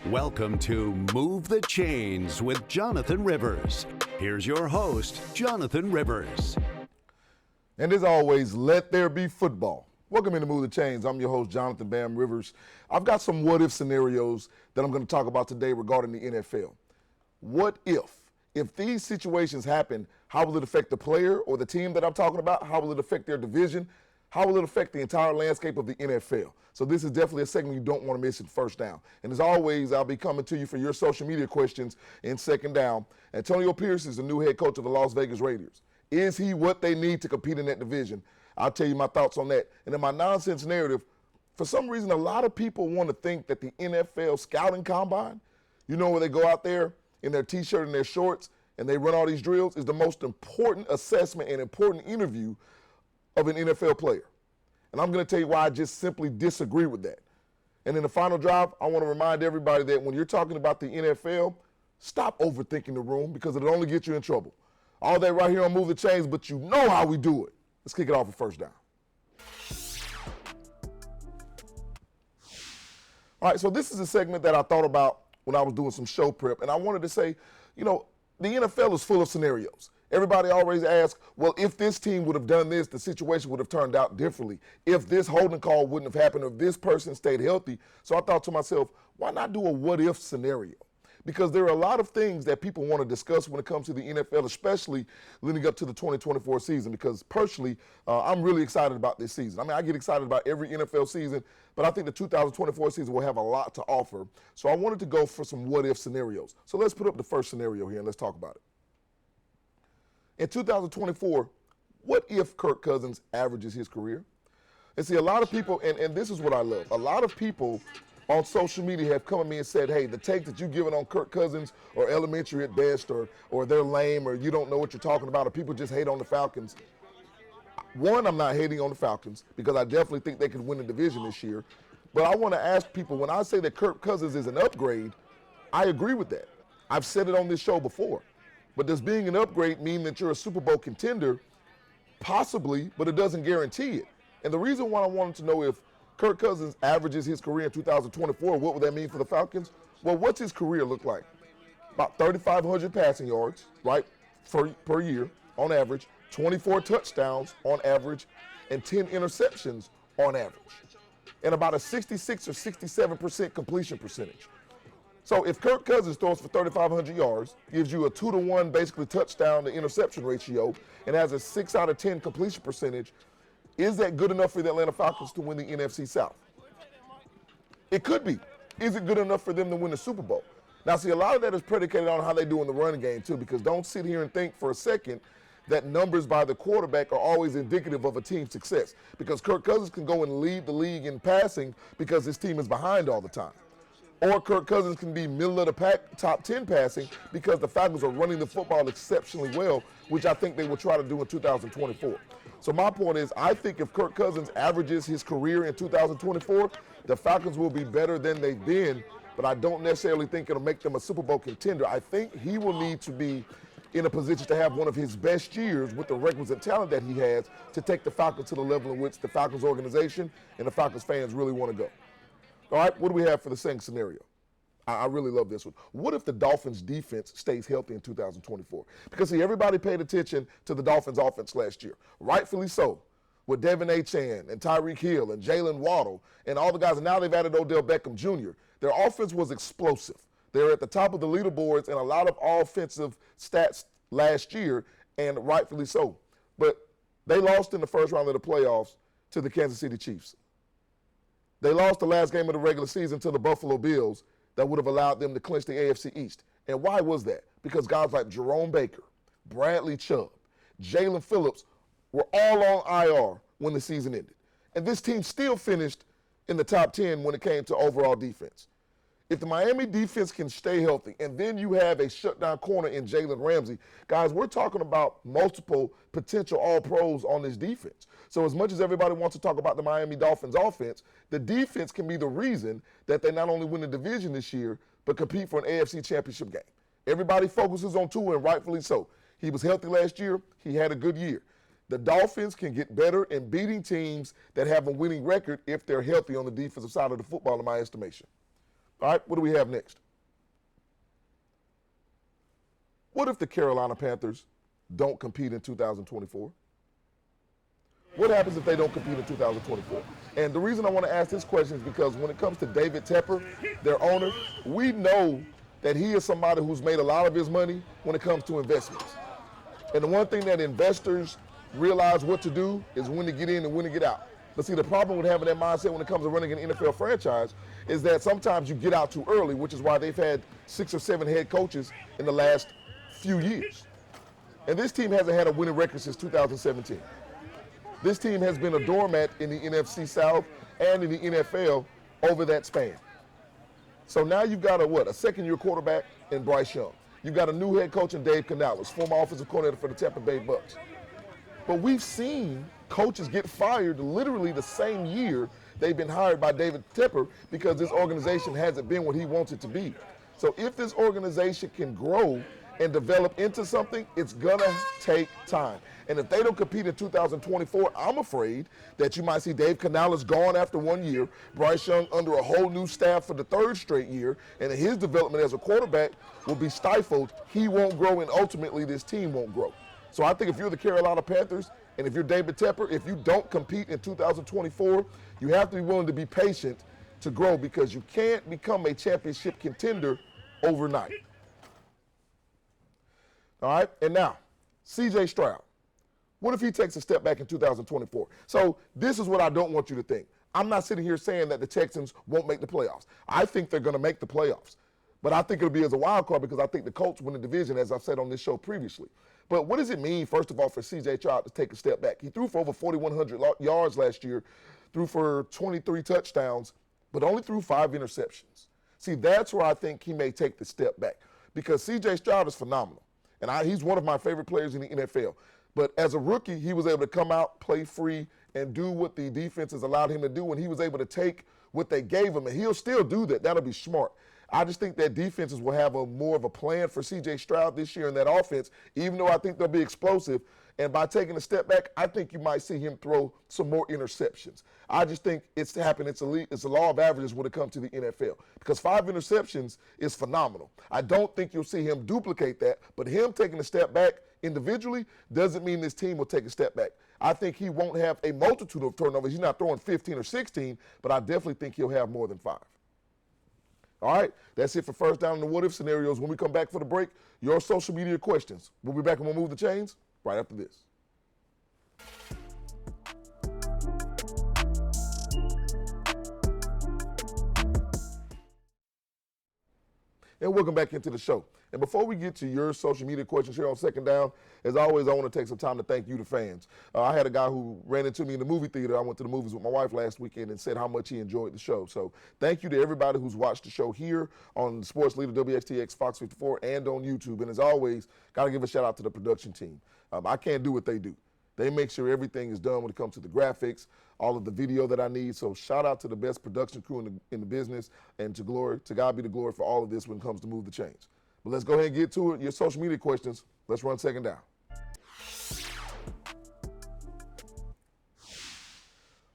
Welcome to Move the Chains with Jonathan Rivers. Here's your host, Jonathan Rivers. And as always, let there be football. Welcome into Move the Chains. I'm your host, Jonathan Bam Rivers. I've got some what-if scenarios that I'm going to talk about today regarding the NFL. What if these situations happen, how will it affect the player or the team that I'm talking about? How will it affect their division? How will it affect the entire landscape of the NFL? So this is definitely a segment you don't want to miss at First Down. And as always, I'll be coming to you for your social media questions in Second Down. Antonio Pierce is the new head coach of the Las Vegas Raiders. Is he what they need to compete in that division? I'll tell you my thoughts on that. And in my nonsense narrative, for some reason, a lot of people want to think that the NFL scouting combine, you know, where they go out there in their T-shirt and their shorts and they run all these drills, is the most important assessment and important interview of an NFL player. And I'm going to tell you why I just simply disagree with that. And in the final drive, I want to remind everybody that when you're talking about the NFL, stop overthinking the room because it'll only get you in trouble. All that right here on Move the Chains, but you know how we do it. Let's kick it off with First Down. All right, so this is a segment that I thought about when I was doing some show prep, and I wanted to say, you know, the NFL is full of scenarios. Everybody always asks, well, if this team would have done this, the situation would have turned out differently. If this holding call wouldn't have happened, if this person stayed healthy. So I thought to myself, why not do a what-if scenario? Because there are a lot of things that people want to discuss when it comes to the NFL, especially leading up to the 2024 season, because personally, I'm really excited about this season. I mean, I get excited about every NFL season, but I think the 2024 season will have a lot to offer. So I wanted to go for some what-if scenarios. So let's put up the first scenario here and let's talk about it. In 2024, what if Kirk Cousins averages his career? And see, a lot of people, and this is what I love, a lot of people on social media have come at me and said, hey, the take that you're giving on Kirk Cousins are elementary at best, or they're lame, or you don't know what you're talking about, or people just hate on the Falcons. One, I'm not hating on the Falcons because I definitely think they could win the division this year. But I want to ask people, when I say that Kirk Cousins is an upgrade, I agree with that. I've said it on this show before. But does being an upgrade mean that you're a Super Bowl contender? Possibly, but it doesn't guarantee it. And the reason why I wanted to know if Kirk Cousins averages his career in 2024, what would that mean for the Falcons? Well, what's his career look like? About 3,500 passing yards, right, per year on average, 24 touchdowns on average, and 10 interceptions on average, and about a 66 or 67% completion percentage. So if Kirk Cousins throws for 3,500 yards, gives you a 2-to-1 basically touchdown to interception ratio, and has a 6 out of 10 completion percentage, is that good enough for the Atlanta Falcons to win the NFC South? It could be. Is it good enough for them to win the Super Bowl? Now, see, a lot of that is predicated on how they do in the running game, too, because don't sit here and think for a second that numbers by the quarterback are always indicative of a team's success, because Kirk Cousins can go and lead the league in passing because his team is behind all the time. Or Kirk Cousins can be middle of the pack, top 10 passing because the Falcons are running the football exceptionally well, which I think they will try to do in 2024. So my point is, I think if Kirk Cousins averages his career in 2024, the Falcons will be better than they've been, but I don't necessarily think it'll make them a Super Bowl contender. I think he will need to be in a position to have one of his best years with the requisite talent that he has to take the Falcons to the level in which the Falcons organization and the Falcons fans really want to go. All right, what do we have for the second scenario? I really love this one. What if the Dolphins' defense stays healthy in 2024? Because, see, everybody paid attention to the Dolphins' offense last year, rightfully so, with Devin Achane and Tyreek Hill and Jalen Waddle and all the guys, and now they've added Odell Beckham Jr. Their offense was explosive. They were at the top of the leaderboards in a lot of offensive stats last year, and rightfully so. But they lost in the first round of the playoffs to the Kansas City Chiefs. They lost the last game of the regular season to the Buffalo Bills that would have allowed them to clinch the AFC East. And why was that? Because guys like Jerome Baker, Bradley Chubb, Jalen Phillips were all on IR when the season ended. And this team still finished in the top 10 when it came to overall defense. If the Miami defense can stay healthy, and then you have a shutdown corner in Jalen Ramsey, guys, we're talking about multiple potential all-pros on this defense. So as much as everybody wants to talk about the Miami Dolphins offense, the defense can be the reason that they not only win the division this year, but compete for an AFC championship game. Everybody focuses on Tua, and rightfully so. He was healthy last year. He had a good year. The Dolphins can get better in beating teams that have a winning record if they're healthy on the defensive side of the football, in my estimation. All right, what do we have next? What if the Carolina Panthers don't compete in 2024? What happens if they don't compete in 2024? And the reason I want to ask this question is because when it comes to David Tepper, their owner, we know that he is somebody who's made a lot of his money when it comes to investments. And the one thing that investors realize what to do is when to get in and when to get out. But see, the problem with having that mindset when it comes to running an NFL franchise is that sometimes you get out too early, which is why they've had 6 or 7 head coaches in the last few years. And this team hasn't had a winning record since 2017. This team has been a doormat in the NFC South and in the NFL over that span. So now you've got a second-year quarterback in Bryce Young. You've got a new head coach in Dave Canales, former offensive coordinator for the Tampa Bay Bucks. But we've seen coaches get fired literally the same year they've been hired by David Tepper because this organization hasn't been what he wants it to be. So if this organization can grow and develop into something, it's gonna take time. And if they don't compete in 2024, I'm afraid that you might see Dave Canales gone after 1 year, Bryce Young under a whole new staff for the 3rd straight year, and his development as a quarterback will be stifled. He won't grow, and ultimately this team won't grow. So I think if you're the Carolina Panthers, and if you're David Tepper, if you don't compete in 2024, you have to be willing to be patient to grow because you can't become a championship contender overnight. All right, and now, C.J. Stroud. What if he takes a step back in 2024? So this is what I don't want you to think. I'm not sitting here saying that the Texans won't make the playoffs. I think they're going to make the playoffs. But I think it'll be as a wild card because I think the Colts win the division, as I've said on this show previously. But what does it mean, first of all, for C.J. Stroud to take a step back? He threw for over 4,100 yards last year, threw for 23 touchdowns, but only threw 5 interceptions. See, that's where I think he may take the step back because C.J. Stroud is phenomenal. And he's one of my favorite players in the NFL. But as a rookie, he was able to come out, play free, and do what the defenses allowed him to do. And he was able to take what they gave him, and he'll still do that. That'll be smart. I just think that defenses will have more of a plan for C.J. Stroud this year in that offense, even though I think they'll be explosive. And by taking a step back, I think you might see him throw some more interceptions. I just think it's happened. It's a law of averages when it comes to the NFL because 5 interceptions is phenomenal. I don't think you'll see him duplicate that, but him taking a step back individually doesn't mean this team will take a step back. I think he won't have a multitude of turnovers. He's not throwing 15 or 16, but I definitely think he'll have more than 5. All right, that's it for First Down in the What If scenarios. When we come back for the break, your social media questions. We'll be back and we'll move the chains right after this. And welcome back into the show. And before we get to your social media questions here on Second Down, as always, I want to take some time to thank you, the fans. I had a guy who ran into me in the movie theater. I went to the movies with my wife last weekend and said how much he enjoyed the show. So thank you to everybody who's watched the show here on Sports Leader WXTX Fox 54 and on YouTube. And as always, got to give a shout out to the production team. I can't do what they do. They make sure everything is done when it comes to the graphics, all of the video that I need. So shout out to the best production crew in the business, and to God be the glory for all of this when it comes to Move the Chains. But let's go ahead and get to it. Your social media questions. Let's run Second Down.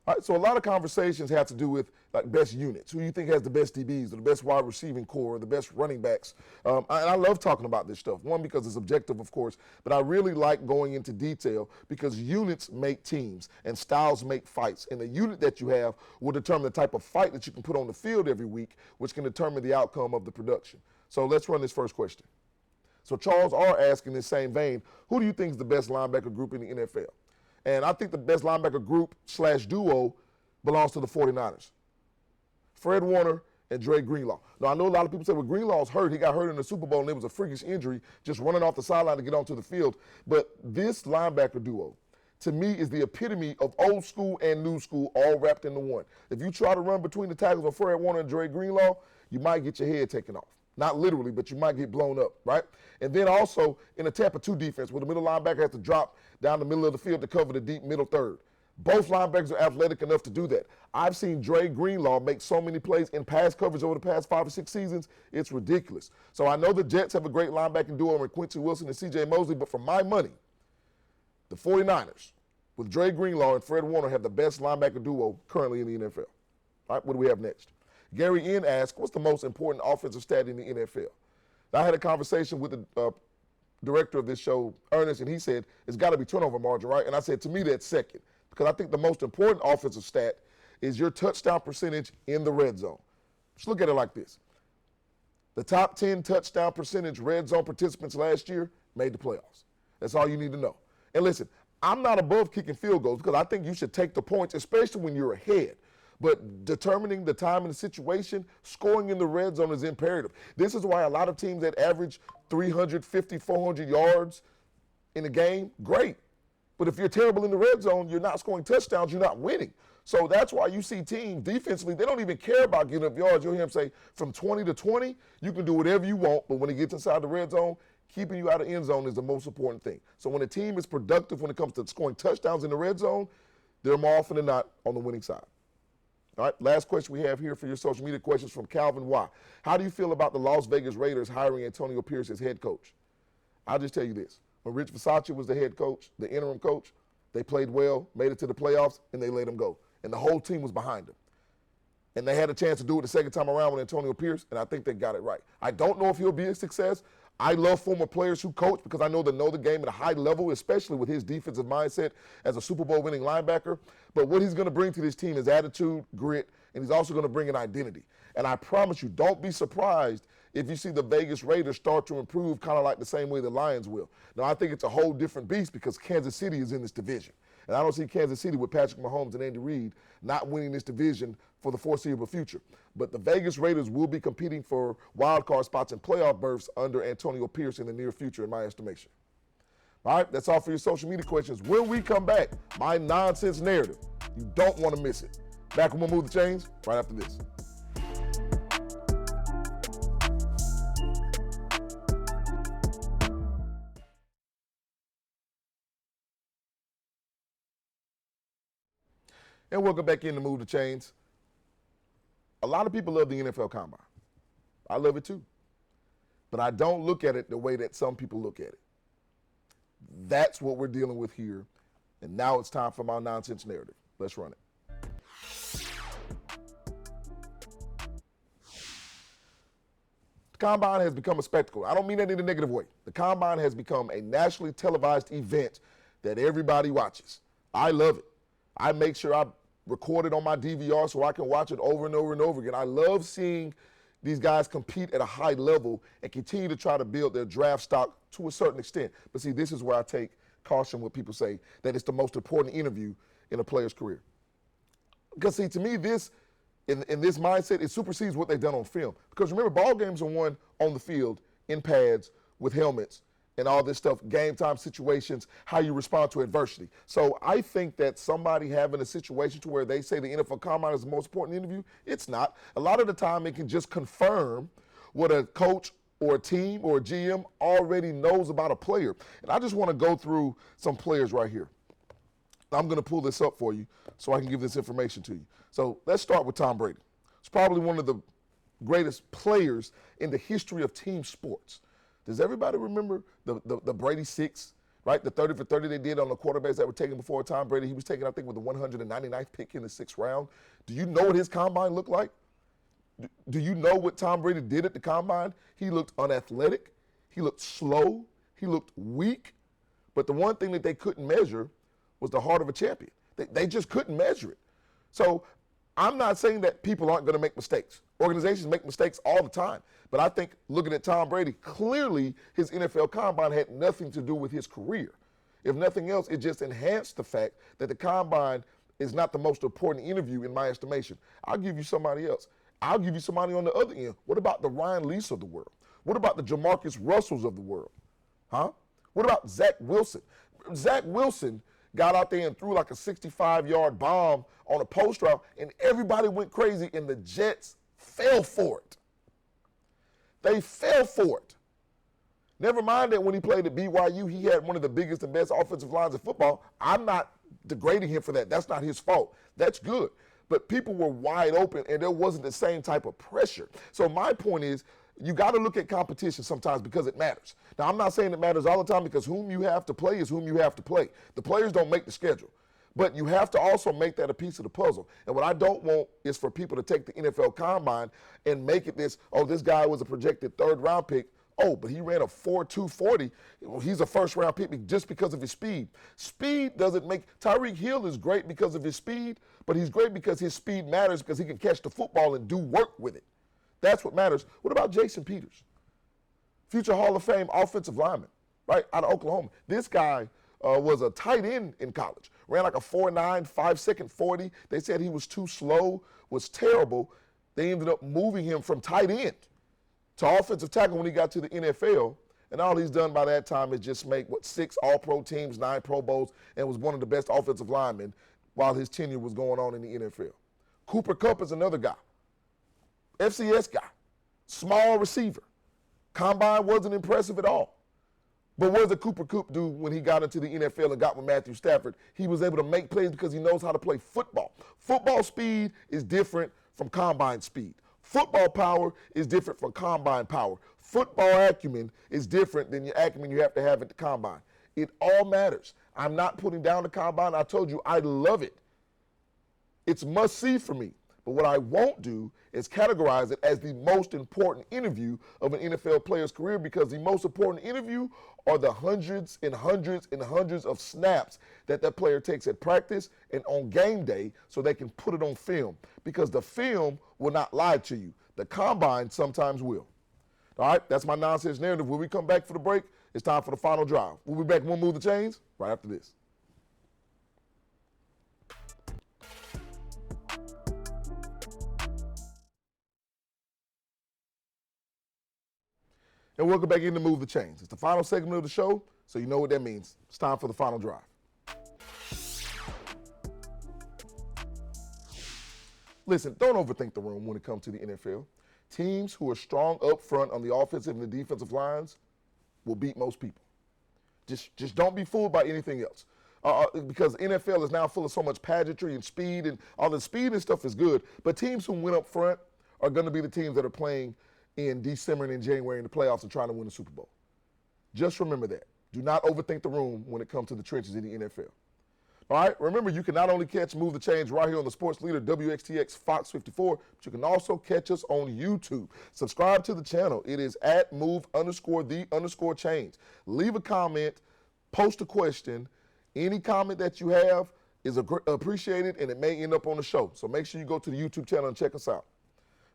All right, so a lot of conversations have to do with like best units, who you think has the best DBs or the best wide receiving core or the best running backs. And I love talking about this stuff. One, because it's objective, of course, but I really like going into detail because units make teams and styles make fights. And the unit that you have will determine the type of fight that you can put on the field every week, which can determine the outcome of the production. So let's run this first question. So Charles R. asking in the same vein, who do you think is the best linebacker group in the NFL? And I think the best linebacker group / duo belongs to the 49ers. Fred Warner and Dre Greenlaw. Now, I know a lot of people say, well, Greenlaw's hurt. He got hurt in the Super Bowl, and it was a freakish injury, just running off the sideline to get onto the field. But this linebacker duo, to me, is the epitome of old school and new school all wrapped into one. If you try to run between the tackles of Fred Warner and Dre Greenlaw, you might get your head taken off. Not literally, but you might get blown up, right? And then also in a Tampa 2 defense where the middle linebacker has to drop down the middle of the field to cover the deep middle third. Both linebackers are athletic enough to do that. I've seen Dre Greenlaw make so many plays in pass coverage over the past 5 or 6 seasons, it's ridiculous. So I know the Jets have a great linebacking duo with Quincy Wilson and C.J. Mosley, but for my money, the 49ers with Dre Greenlaw and Fred Warner have the best linebacker duo currently in the NFL. All right, what do we have next? Gary N. asked, what's the most important offensive stat in the NFL? I had a conversation with the director of this show, Ernest, and he said, it's got to be turnover margin, right? And I said, to me, that's second, because I think the most important offensive stat is your touchdown percentage in the red zone. Just look at it like this. The top 10 touchdown percentage red zone participants last year made the playoffs. That's all you need to know. And listen, I'm not above kicking field goals because I think you should take the points, especially when you're ahead. But determining the time and the situation, scoring in the red zone is imperative. This is why a lot of teams that average 350, 400 yards in a game, great. But if you're terrible in the red zone, you're not scoring touchdowns, you're not winning. So that's why you see teams defensively, they don't even care about giving up yards. You'll hear them say, from 20 to 20, you can do whatever you want, but when it gets inside the red zone, keeping you out of end zone is the most important thing. So when a team is productive when it comes to scoring touchdowns in the red zone, they're more often than not on the winning side. All right, last question we have here for your social media questions from Calvin Y. How do you feel about the Las Vegas Raiders hiring Antonio Pierce as head coach? I'll just tell you this. When Rich Versace was the head coach, the interim coach, they played well, made it to the playoffs, and they let him go. And the whole team was behind him. And they had a chance to do it the second time around with Antonio Pierce, and I think they got it right. I don't know if he'll be a success. I love former players who coach because I know they know the game at a high level, especially with his defensive mindset as a Super Bowl winning linebacker. But what he's going to bring to this team is attitude, grit, and he's also going to bring an identity. And I promise you, don't be surprised if you see the Vegas Raiders start to improve kind of like the same way the Lions will. Now, I think it's a whole different beast because Kansas City is in this division. And I don't see Kansas City with Patrick Mahomes and Andy Reid not winning this division for the foreseeable future. But the Vegas Raiders will be competing for wild card spots and playoff berths under Antonio Pierce in the near future, in my estimation. All right, that's all for your social media questions. When we come back, my nonsense narrative. You don't want to miss it. Back when we move the chains, right after this. And welcome back in to Move the Chains. A lot of people love the NFL Combine. I love it too. But I don't look at it the way that some people look at it. That's what we're dealing with here. And now it's time for my nonsense narrative. Let's run it. The Combine has become a spectacle. I don't mean that in a negative way. The Combine has become a nationally televised event that everybody watches. I love it. I make sure I record it on my DVR so I can watch it over and over and over again. I love seeing these guys compete at a high level and continue to try to build their draft stock to a certain extent. But see, this is where I take caution when people say that it's the most important interview in a player's career. Because see, to me, this in this mindset, it supersedes what they've done on film. Because remember, ball games are won on the field in pads with helmets and all this stuff, game time situations, how you respond to adversity. So I think that somebody having a situation to where they say the NFL Combine is the most important interview, it's not. A lot of the time it can just confirm what a coach or a team or a GM already knows about a player. And I just want to go through some players right here. I'm going to pull this up for you so I can give this information to you. So let's start with Tom Brady. He's probably one of the greatest players in the history of team sports. Does everybody remember the Brady 6, right? The 30 for 30 they did on the quarterbacks that were taken before Tom Brady. He was taken, I think, with the 199th pick in the 6th round. Do you know what his combine looked like? Do you know what Tom Brady did at the combine? He looked unathletic. He looked slow. He looked weak. But the one thing that they couldn't measure was the heart of a champion. They just couldn't measure it. So I'm not saying that people aren't going to make mistakes. Organizations make mistakes all the time. But I think looking at Tom Brady, clearly his NFL Combine had nothing to do with his career. If nothing else, it just enhanced the fact that the Combine is not the most important interview in my estimation. I'll give you somebody else. I'll give you somebody on the other end. What about the Ryan Lease of the world? What about the Jamarcus Russells of the world? Huh? What about Zach Wilson? Zach Wilson got out there and threw like a 65-yard bomb on a post route, and everybody went crazy, and the Jets fell for it. They fell for it. Never mind that when he played at BYU, he had one of the biggest and best offensive lines in football. I'm not degrading him for that. That's not his fault. That's good. But people were wide open, and there wasn't the same type of pressure. So my point is, you got to look at competition sometimes because it matters. Now, I'm not saying it matters all the time because whom you have to play is whom you have to play. The players don't make the schedule. But you have to also make that a piece of the puzzle. And what I don't want is for people to take the NFL Combine and make it this, oh, this guy was a projected third-round pick. Oh, but he ran a 4.2 40. Well, he's a first-round pick just because of his speed. Speed doesn't make – Tyreek Hill is great because of his speed, but he's great because his speed matters because he can catch the football and do work with it. That's what matters. What about Jason Peters? Future Hall of Fame offensive lineman, right, out of Oklahoma. This guy was a tight end in college. Ran like a 4.9, 5-second 40. They said he was too slow, was terrible. They ended up moving him from tight end to offensive tackle when he got to the NFL. And all he's done by that time is just make, 6 All-Pro teams, 9 Pro Bowls, and was one of the best offensive linemen while his tenure was going on in the NFL. Cooper Kupp is another guy. FCS guy. Small receiver. Combine wasn't impressive at all. But what did Cooper Kupp do when he got into the NFL and got with Matthew Stafford? He was able to make plays because he knows how to play football. Football speed is different from combine speed. Football power is different from combine power. Football acumen is different than your acumen you have to have at the combine. It all matters. I'm not putting down the combine. I told you I love it. It's must-see for me. But what I won't do is categorize it as the most important interview of an NFL player's career, because the most important interview are the hundreds and hundreds and hundreds of snaps that player takes at practice and on game day so they can put it on film, because the film will not lie to you. The combine sometimes will. All right, that's my nonsense narrative. When we come back for the break, it's time for the final drive. We'll be back. We'll move the chains right after this. And welcome back in to Move the Chains. It's the final segment of the show, so you know what that means. It's time for the final drive. Listen, don't overthink the room when it comes to the NFL. Teams who are strong up front on the offensive and the defensive lines will beat most people. Just don't be fooled by anything else. Because NFL is now full of so much pageantry and speed, and all the speed and stuff is good, but teams who win up front are going to be the teams that are playing in December and in January in the playoffs and trying to win the Super Bowl. Just remember that. Do not overthink the room when it comes to the trenches in the NFL. All right, remember, you can not only catch Move the Change right here on the Sports Leader WXTX Fox 54, but you can also catch us on YouTube. Subscribe to the channel. It is at move_the_change. Leave a comment, post a question. Any comment that you have is appreciated, and it may end up on the show. So make sure you go to the YouTube channel and check us out.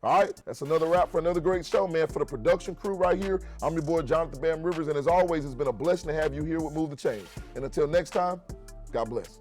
All right, that's another wrap for another great show, man. For the production crew right here, I'm your boy, Jonathan Bam Rivers, and as always, it's been a blessing to have you here with Move the Change. And until next time, God bless.